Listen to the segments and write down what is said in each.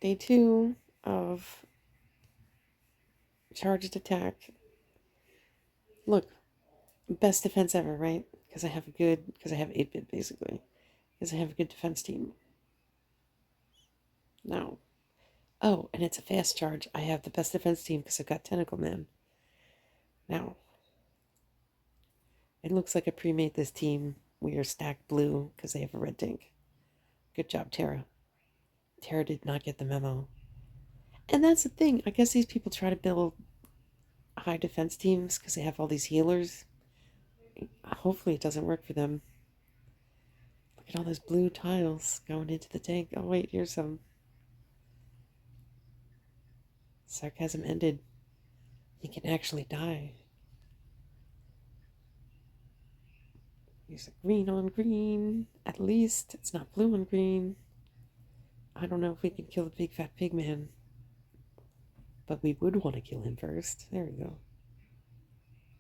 Day 2 of charged attack. Look, best defense ever, right? Because I have 8-bit basically. Because I have a good defense team. No. Oh, and it's a fast charge. I have the best defense team because I've got Tentacle Man. Now, it looks like I pre-made this team. We are stacked blue because they have a red tank. Good job, Tara. Tara did not get the memo. And that's the thing. I guess these people try to build high defense teams because they have all these healers. Hopefully it doesn't work for them. Look at all those blue tiles going into the tank. Oh wait, here's some. Sarcasm ended. He can actually die. Here's a green on green. At least it's not blue on green. I don't know if we can kill the big fat pig man. But we would want to kill him first. There we go.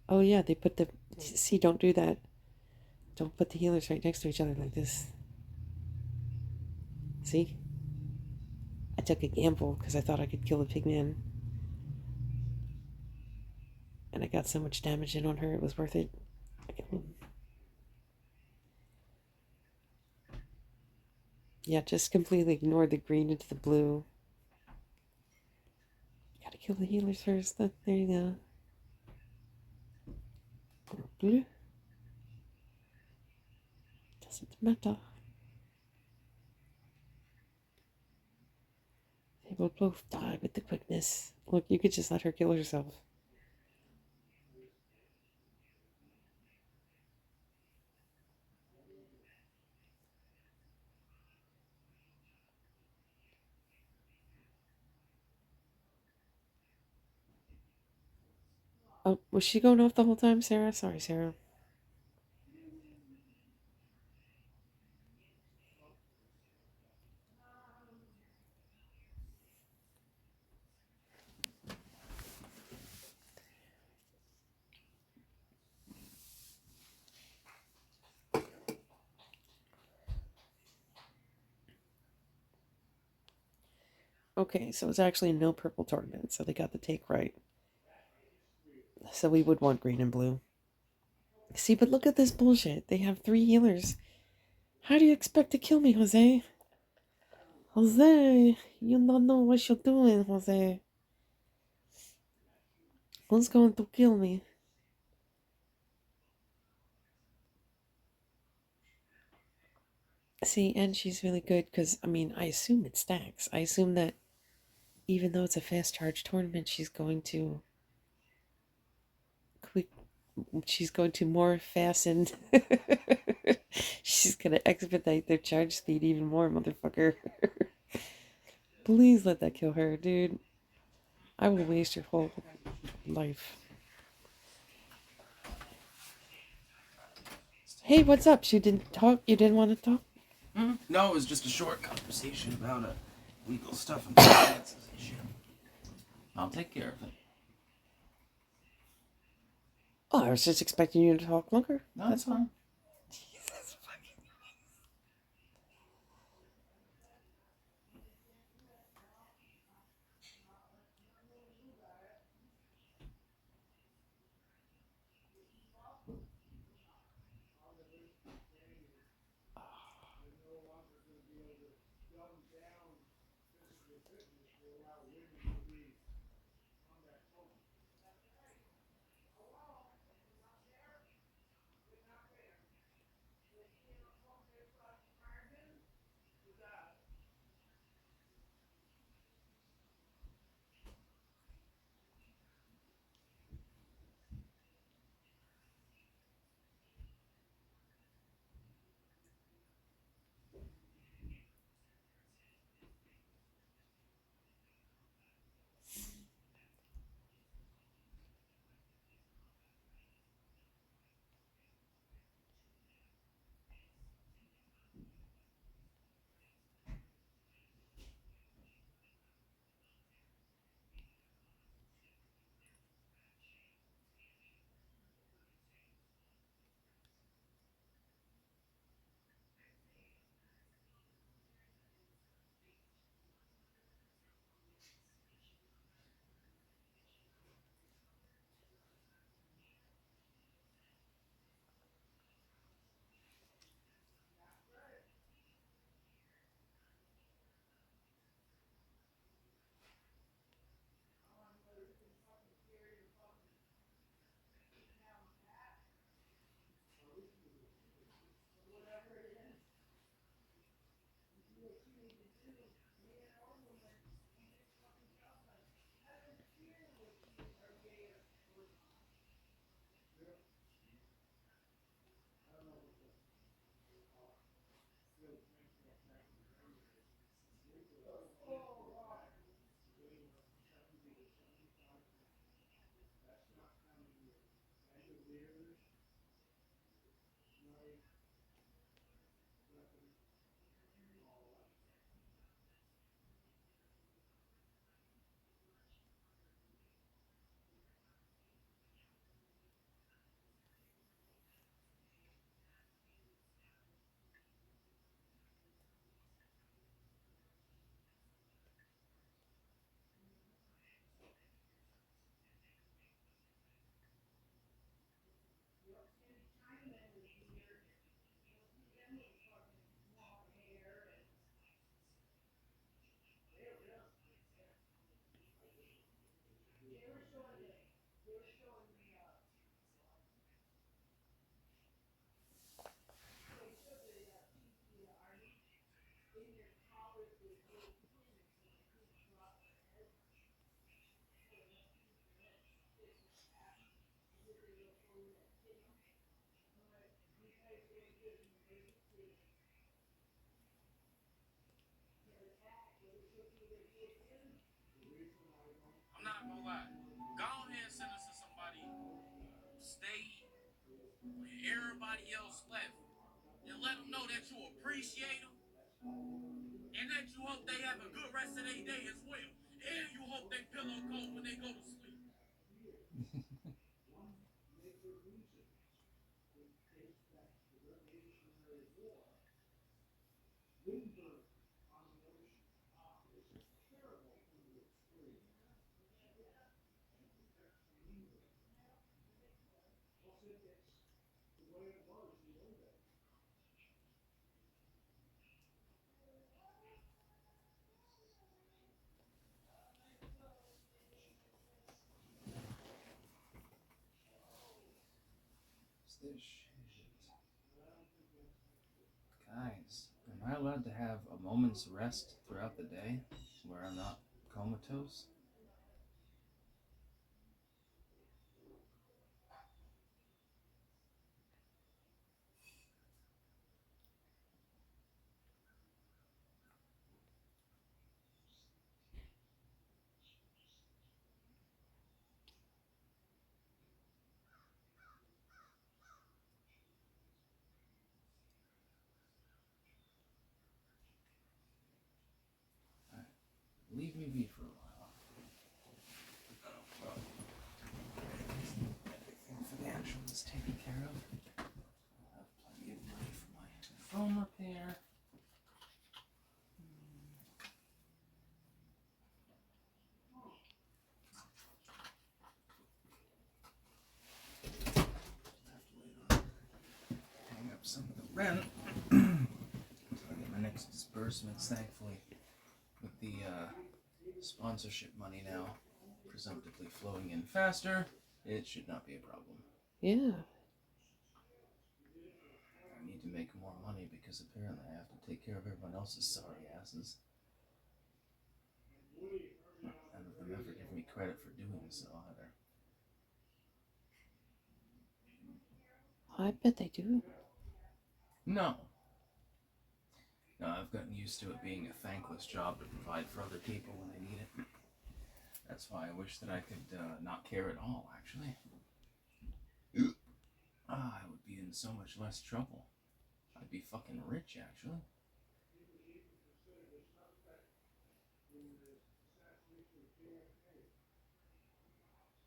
Oh yeah, they put the... See, don't do that. Don't put the healers right next to each other like this. See? I took a gamble because I thought I could kill the pigman. And I got so much damage in on her, it was worth it. I killed him. Yeah, just completely ignored the green into the blue. Gotta kill the healers first. There you go. Blue. Doesn't matter. They will both die with the quickness. Look, you could just let her kill herself. Oh, was she going off the whole time, Sarah? Sorry, Sarah. Okay, so it's actually no purple tournament, so they got the take right. So we would want green and blue. See, but look at this bullshit. They have 3 healers. How do you expect to kill me, Jose? Jose, you don't know what you're doing, Jose. Who's going to kill me? See, and she's really good because, I mean, I assume it stacks. I assume that even though it's a fast charge tournament, quick, she's going to more fasten. She's going to expedite their charge speed even more, motherfucker. Please let that kill her, dude. I will waste your whole life. Hey, what's up? You didn't talk? You didn't want to talk? No, it was just a short conversation about legal stuff and finances and shit. I'll take care of it. Oh, I was just expecting you to talk longer. No, that's fine. Jesus fucking. I'm not gonna lie. Go ahead and send us to somebody who stayed when everybody else left, and let them know that you appreciate them, and that you hope they have a good rest of their day as well, and you hope they pillow cold when they go to sleep. What's this shit? Guys, am I allowed to have a moment's rest throughout the day where I'm not comatose? Leave me be for a while. Everything financial is taken care of. I'll have plenty of money for my phone repair. Hang up some of the rent until I get my next disbursements, thankfully. With the sponsorship money now presumptively flowing in faster, it should not be a problem. Yeah. I need to make more money because apparently I have to take care of everyone else's sorry asses. None of them ever give me credit for doing so either. I bet they do. No. No, I've gotten used to it being a thankless job to provide for other people when they need it. That's why I wish that I could not care at all, actually. I would be in so much less trouble. I'd be fucking rich, actually.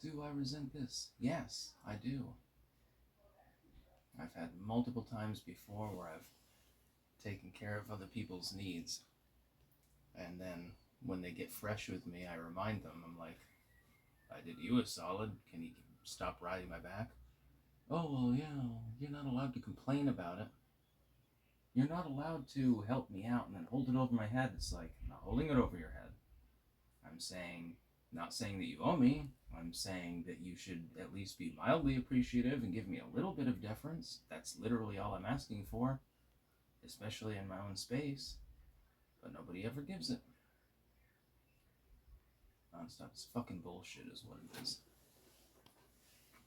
Do I resent this? Yes, I do. I've had multiple times before where I've taken care of other people's needs, and then when they get fresh with me, I remind them, I'm like, I did you a solid, can you stop riding my back? Oh, well, yeah, you're not allowed to complain about it. You're not allowed to help me out and then hold it over my head. It's like, I'm not holding it over your head. I'm saying, not saying that you owe me. I'm saying that you should at least be mildly appreciative and give me a little bit of deference. That's literally all I'm asking for, especially in my own space. But nobody ever gives it. Nonstop. It's fucking bullshit is what it is.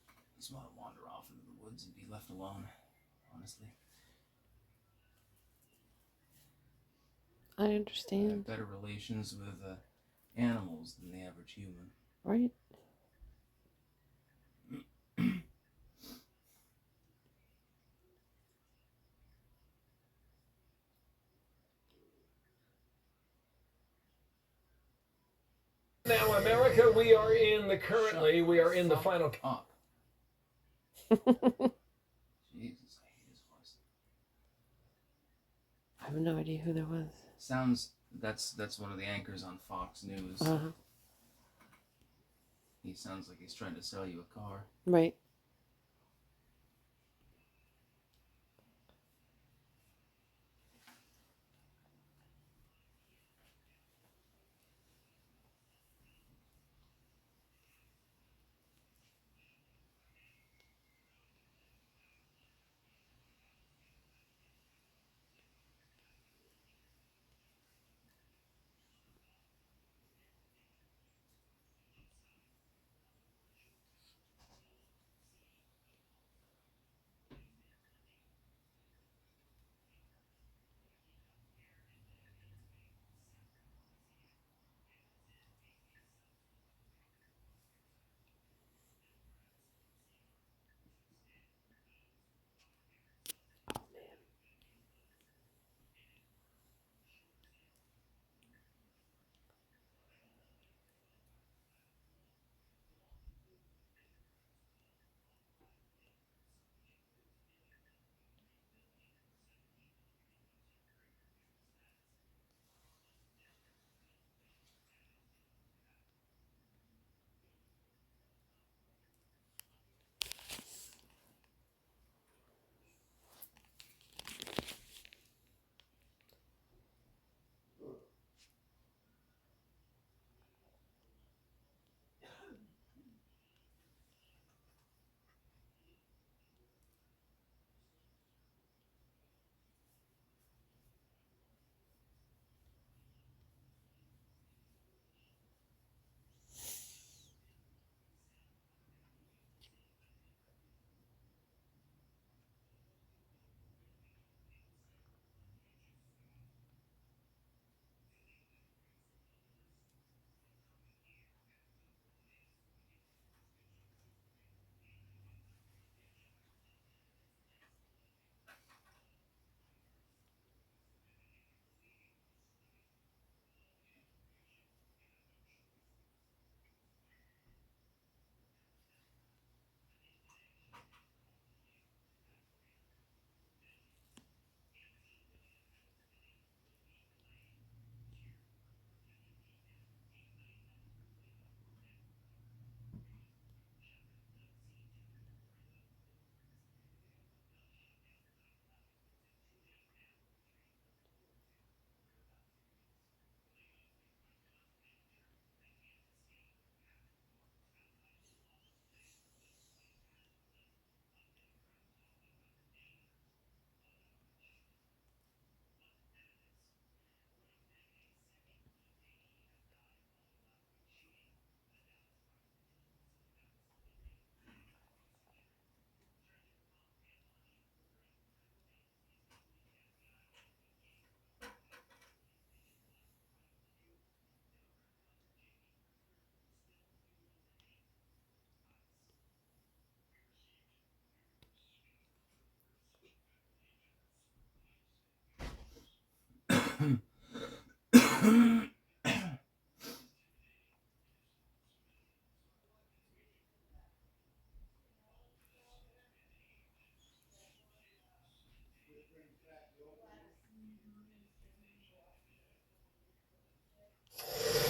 I just want to wander off into the woods and be left alone, honestly. I I understand. have better relations with animals than the average human. Right? Now, America, we are in the final. Up. Jesus, I hate his voice. I have no idea who that was. That's one of the anchors on Fox News. Uh-huh. He sounds like he's trying to sell you a car. Right.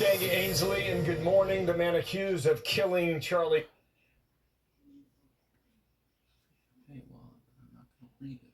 Staggy Ainsley, and good morning. The man accused of killing Charlie. Hey, well, I'm not going to read it.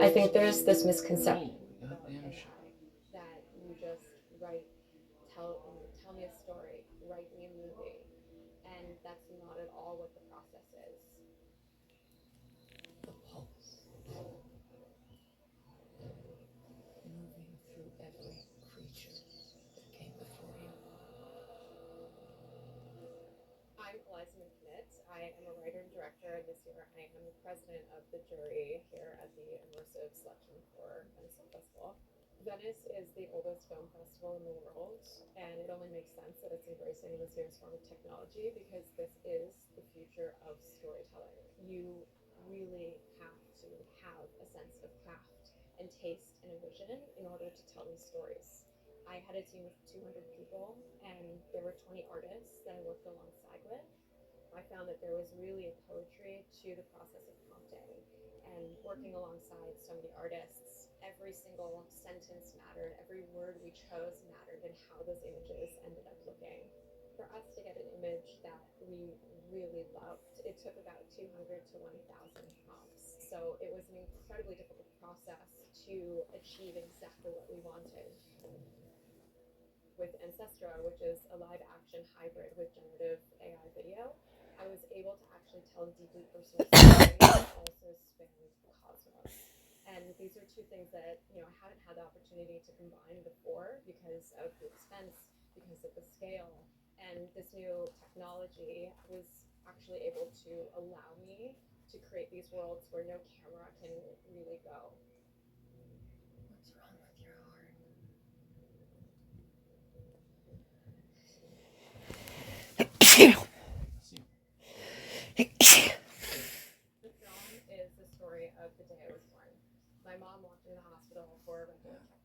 I think there's this misconception Holy goddamn shit. that you just tell me a story, write me a movie, and that's not at all what the process is. The pulse, moving through every creature that came before you. I'm Eliza McKnitt. I am a writer and director, and this year I am the president of the jury here at the Immersive Selection for Venice Film Festival. Venice is the oldest film festival in the world, and it only makes sense that it's embracing this newest form of technology because this is the future of storytelling. You really have to have a sense of craft and taste and a vision in order to tell these stories. I had a team of 200 people, and there were 20 artists that I worked alongside with. I found that there was really a poetry to the process of prompting and working alongside so many artists. Every single sentence mattered, every word we chose mattered, and how those images ended up looking. For us to get an image that we really loved, it took about 200 to 1,000 prompts. So it was an incredibly difficult process to achieve exactly what we wanted. With Ancestra, which is a live action hybrid with generative AI video, I was able to actually tell deeply personal stories that also spanned the cosmos. And these are two things that, I hadn't had the opportunity to combine before because of the expense, because of the scale. And this new technology was actually able to allow me to create these worlds where no camera can really go. What's wrong with your heart? The film is the story of the day I was born. My mom walked into the hospital for a regular checkup.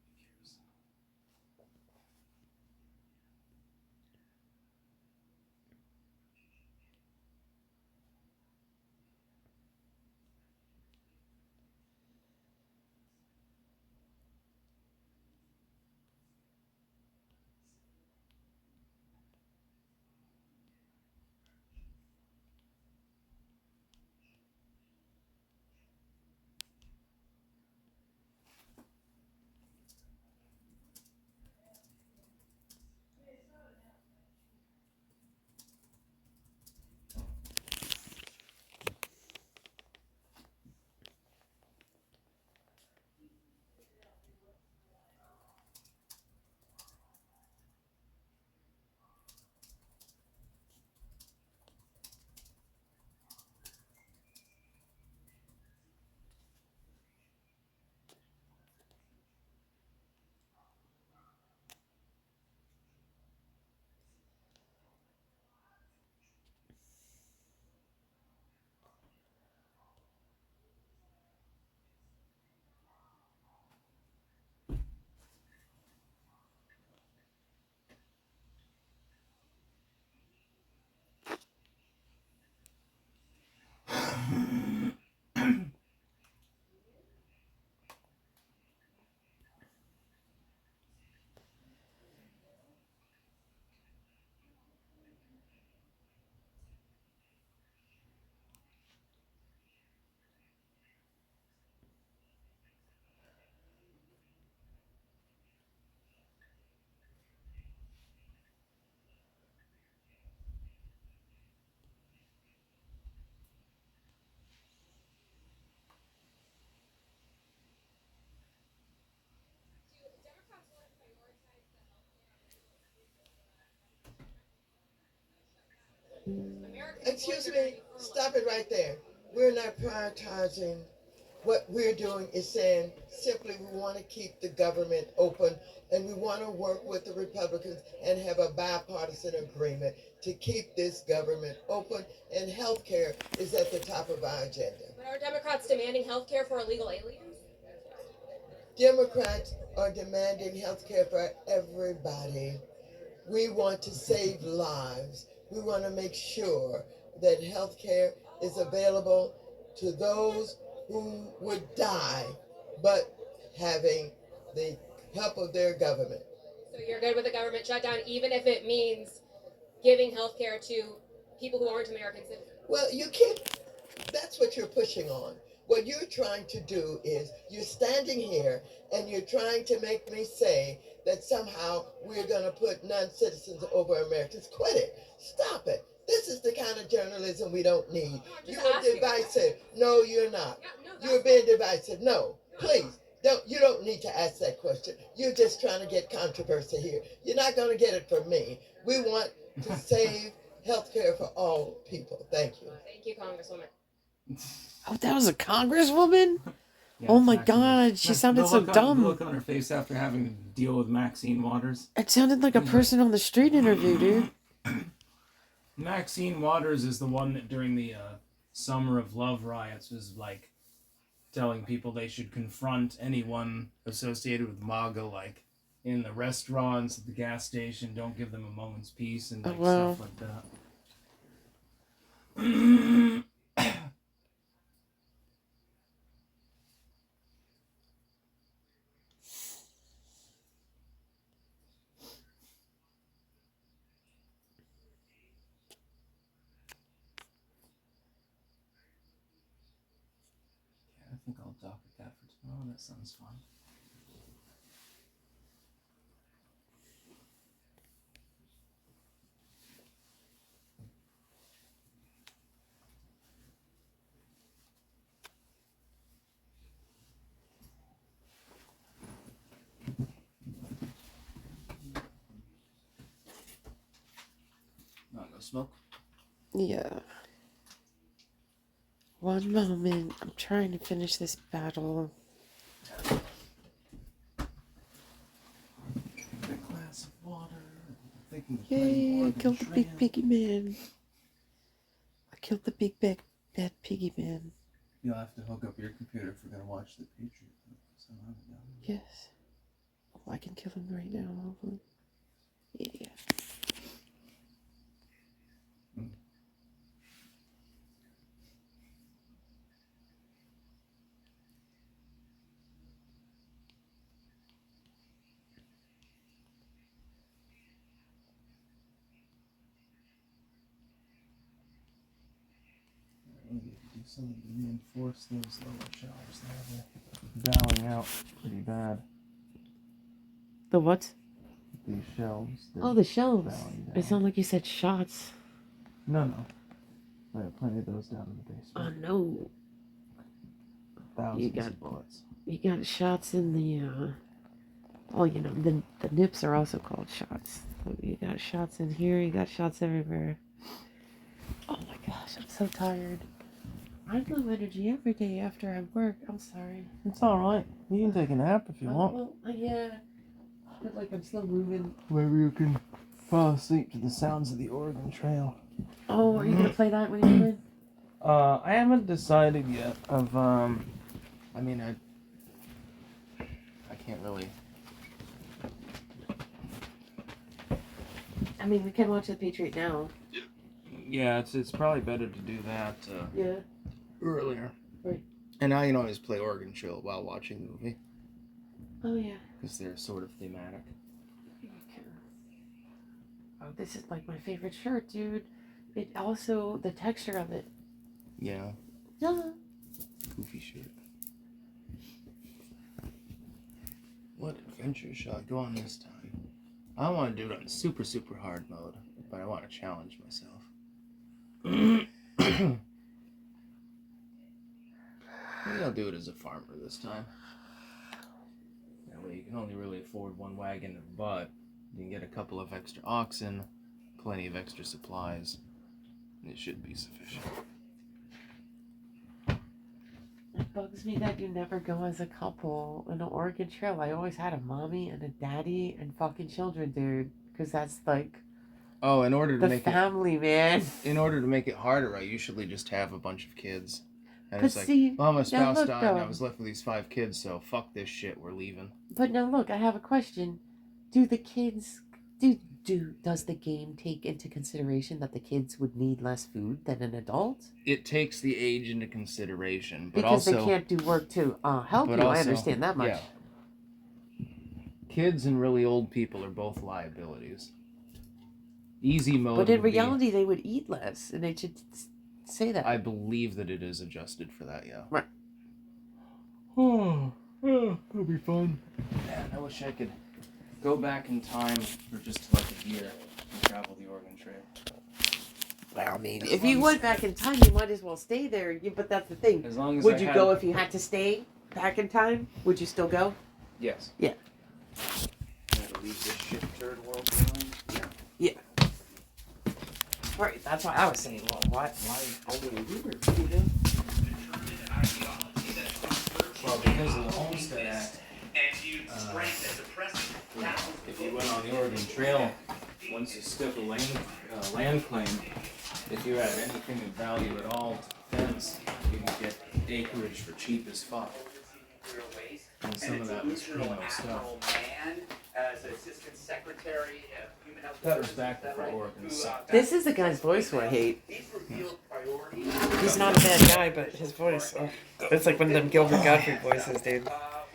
Excuse me, stop it right there. We're not prioritizing. What we're doing is saying simply we want to keep the government open and we want to work with the Republicans and have a bipartisan agreement to keep this government open, and health care is at the top of our agenda. But are Democrats demanding health care for illegal aliens? Democrats are demanding health care for everybody. We want to save lives. We want to make sure that health care is available to those who would die, but having the help of their government. So you're good with the government shutdown, even if it means giving health care to people who aren't American citizens? Well, you can't, that's what you're pushing on. What you're trying to do is you're standing here and you're trying to make me say that somehow we're going to put non-citizens over Americans. Quit it. Stop it. This is the kind of journalism we don't need. You're divisive. No, you're not. You're being divisive. No, please. You don't need to ask that question. You're just trying to get controversy here. You're not going to get it from me. We want to save health care for all people. Thank you. Thank you, Congresswoman. Oh, that was a congresswoman? Yeah, Oh it's my actually- God, she sounded the so look dumb. The look on her face after having to deal with Maxine Waters. It sounded like a person on the street interview, dude. Maxine Waters is the one that during the Summer of Love riots was like telling people they should confront anyone associated with MAGA, like in the restaurants, at the gas station, don't give them a moment's peace and like stuff like that. I think I'll docket that for tomorrow. That sounds fine. Not no smoke. Yeah. One moment. I'm trying to finish this battle. Get a glass of water. Thinking of playing Yay, I Oregon killed the big Trail. piggy man. I killed the big bad piggy man. You'll have to hook up your computer if we're gonna watch the Patriot. So I'm done. Yes. Oh, I can kill him right now, hopefully. Yeah. We need to do something to reinforce those lower shelves there. They're bowing out pretty bad. The what? These shelves. Oh, the shelves. bowing It down. sounded like you said shots. No. I have plenty of those down in the Oh basement. no. Thousands got- of bullets. You got shots in the, oh, you know, the nips are also called shots. You got shots in here, you got shots everywhere. Oh my gosh, I'm so tired. I have low energy every day after I work. I'm sorry. It's alright. You can take a nap if you want. Well, yeah. I feel like I'm still moving. Maybe you can fall asleep to the sounds of the Oregon Trail. Oh, are you gonna play that when you do it? I haven't decided yet. I mean, I can't really. I mean, we can watch The Patriot now. Yeah, it's probably better to do that Yeah. earlier. Right. And I can always play Oregon Trail while watching the movie Oh, yeah. because they're sort of thematic. Oh, this is like my favorite shirt, dude. It also, the texture of it. Yeah, Yeah. goofy shit. What adventure shall I go on this time? I don't want to do it on super hard mode, but I want to challenge myself. Maybe I'll do it as a farmer this time. That way you can only really afford one wagon of butt. You can get a couple of extra oxen, plenty of extra supplies, and it should be sufficient. It bugs me that you never go as a couple in the Oregon Trail. I always had a mommy and a daddy and fucking children, dude. Because that's like Oh, in order to the make family, man. in order to make it harder, I usually just have a bunch of kids. And But it's like, see, well, my spouse look, died and I though. was left with these 5 kids, so fuck this shit, we're leaving. But now look, I have a question. Does the game take into consideration that the kids would need less food than an adult? It takes the age into consideration, but Because also they can't do work to help but you. I also- understand that much. yeah. Kids and really old people are both liabilities. Easy mode. But in would be- reality, they would eat less, and they should say that. I believe that it is adjusted for that, yeah. Right. Oh, it'll be fun. Man, I wish I could go back in time for just like a year and travel the Oregon Trail. Well, I mean, if you went back in time, you might as well stay there. But that's the thing. As long as Would I you had- go if you had to stay back in time? Would you still go? Yes. Yeah. I had to leave this shit third world behind. Right. That's why I was saying, well, why only a year? You know? Well, because of the Homestead Act, if you went on the Oregon Trail, once you took a land claim, if you had anything of value at all to fence, you could get acreage for cheap as fuck. And some of that was criminal stuff. That was back before Oregon sucked. This is the guy's voice who I hate. He's not a bad guy, but his voice. Oh, it's like one of them Gilbert Gottfried voices, dude.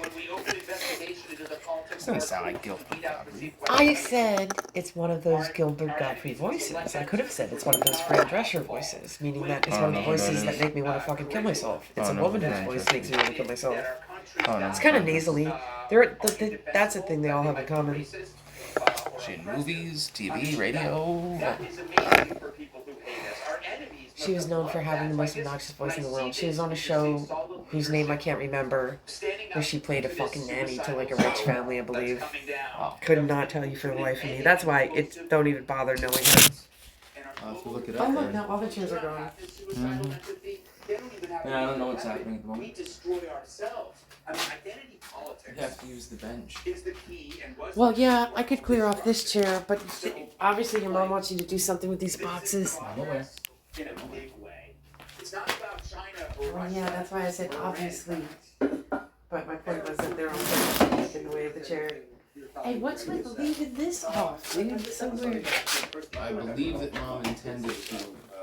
It doesn't sound like Gilbert Gottfried. I said it's one of those Gilbert Gottfried voices. I could have said it's one of those Fran Drescher voices, meaning that it's one of the voices that make me want to fucking kill myself. It's a woman whose voice makes me want to kill myself. It's kind of nasally. That's a thing they all have in common. She in movies, TV, radio. She was known for having the most obnoxious voice in the world. She was on a show whose name I can't remember, where she played a fucking nanny to like a rich family, I believe. Could not tell you for the life of me. That's why it don't even bother knowing her. I'll have to look it Oh up. look, now all the chairs are gone. Yeah, I don't know what's happening at the moment. You have to use the bench. Well, yeah, I could clear off this chair, but obviously your mom wants you to do something with these boxes. I'm aware. Well, yeah, that's why I said obviously. But my point was that they're all in the way of the chair. Hey, what's with leaving this off, dude? It's so weird. I believe that Mom intended to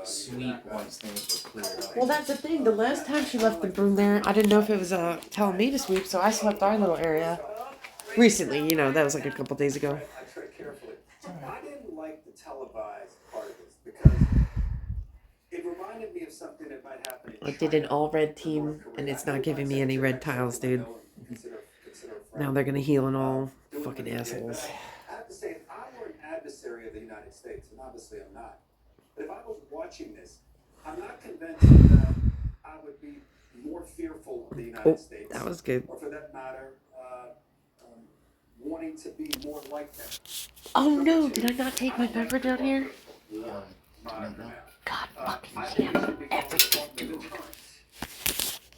sweep once things were cleared up. Well, that's the thing. The last time she left the broom there, I didn't know if it was telling me to sweep, so I swept our little area. Recently, you know, that was like a couple days ago. I tread carefully. I didn't like the televised part of this because it reminded me of something that might happen in I did an all red team, and it's not giving me any red tiles, dude. Now they're gonna heal and all fucking assholes. I have to say, if I were an adversary of the United States, and obviously I'm not, but if I was watching this, I'm not convinced that I would be more fearful of the United States. That was good. Or for that matter, wanting to be more like them. Oh no, did I not take my pepper down here? God fucking damn it.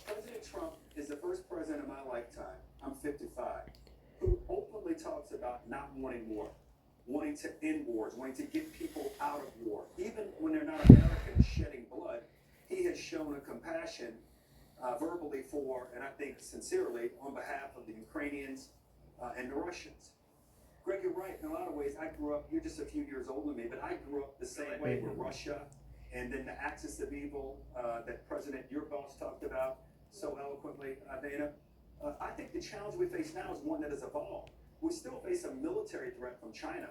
President Trump is the first president in my lifetime, I'm 55, who openly talks about not wanting war, wanting to end wars, wanting to get people out of war. Even when they're not Americans shedding blood, he has shown a compassion verbally for, and I think sincerely, on behalf of the Ukrainians and the Russians. Greg, you're right. In a lot of ways, I grew up, you're just a few years older than me, but I grew up the same way with Russia and then the axis of evil that President, your boss, talked about so eloquently, Dana. I think the challenge we face now is one that has evolved. We still face a military threat from China,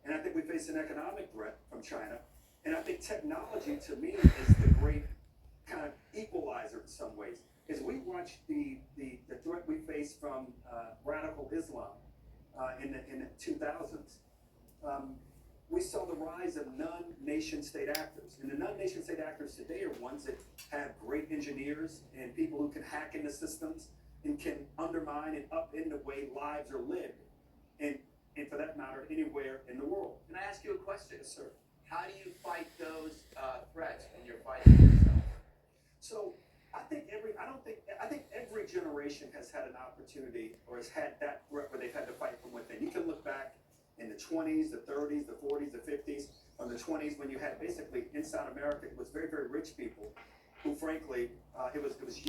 and I think we face an economic threat from China. And I think technology, to me, is the great kind of equalizer in some ways. As we watch the threat we face from radical Islam in the 2000s, we saw the rise of non-nation state actors. And the non-nation state actors today are ones that have great engineers and people who can hack into systems and can undermine and upend the way lives are lived. And for that matter, anywhere in the world. Can I ask you a question? Yes, sir. How do you fight those threats when you're fighting yourself? So I think every generation has had an opportunity or has had that threat where they've had to fight from within. You can look back in the 20s, the 30s, the 40s, the 50s. From the 20s, when you had basically inside America, it was very, very rich people who, frankly,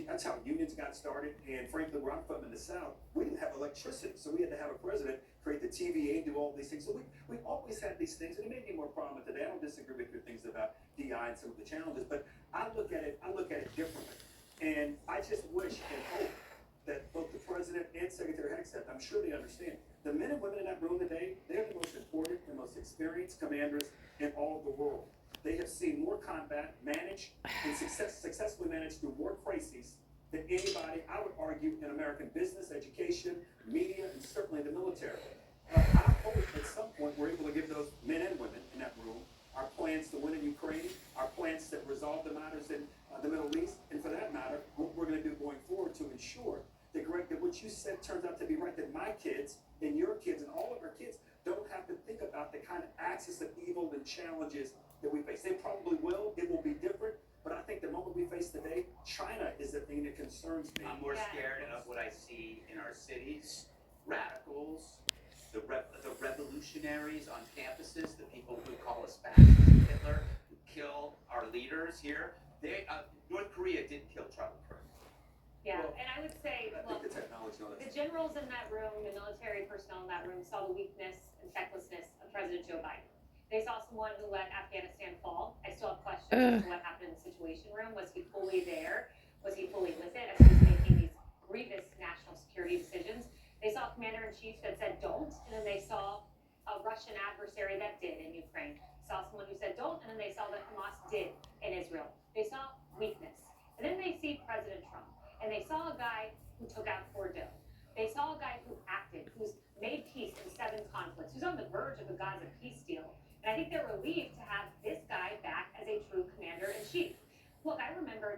that's how unions got started. And frankly, where I'm from in the South, we didn't have electricity, so we had to have a president create the TVA, do all these things. So we always had these things, and it may be more prominent today. I don't disagree with your things about DI and some of the challenges, but I look at it differently. And I just wish and hope that both the president and Secretary Hegseth, I'm sure they understand, the men and women in that room today, they're the most important and most experienced commanders in all of the world. They have seen more combat managed and successfully managed through more crises than anybody, I would argue, in American business, education, media, and certainly the military. I hope at some point we're able to give those men and women in that room our plans to win in Ukraine, our plans to resolve the matters in the Middle East, and for that matter, what we're going to do going forward to ensure that, Greg, that what you said turns out to be right, that my kids and your kids and all of our kids don't have to think about the kind of axis of evil and challenges that we face. They probably will. It will be different. But I think the moment we face today, China is the thing that concerns me. I'm more scared of what I see in our cities, radicals, the revolutionaries on campuses, the people who call us fascists, Hitler, who kill our leaders here. North Korea didn't kill Charlie Kirk. Yeah, and I would say, I think the technology on the generals in that room, the military personnel in that room saw the weakness and fecklessness of President Joe Biden. They saw someone who let Afghanistan fall. I still have questions as to what happened in the Situation Room. Was he fully there? Was he fully with it as he was making these grievous national security decisions? They saw a commander-in-chief that said don't, and then they saw a Russian adversary that did in Ukraine. Saw someone who said don't, and then they saw that Hamas did in Israel. They saw weakness. And then they see President Trump, and they saw a guy who took out Fordo. They saw a guy who acted, who's made peace in 7 conflicts, who's on the verge of a Gaza peace deal. And I think they're relieved to have this guy back as a true commander-in-chief. Look, I remember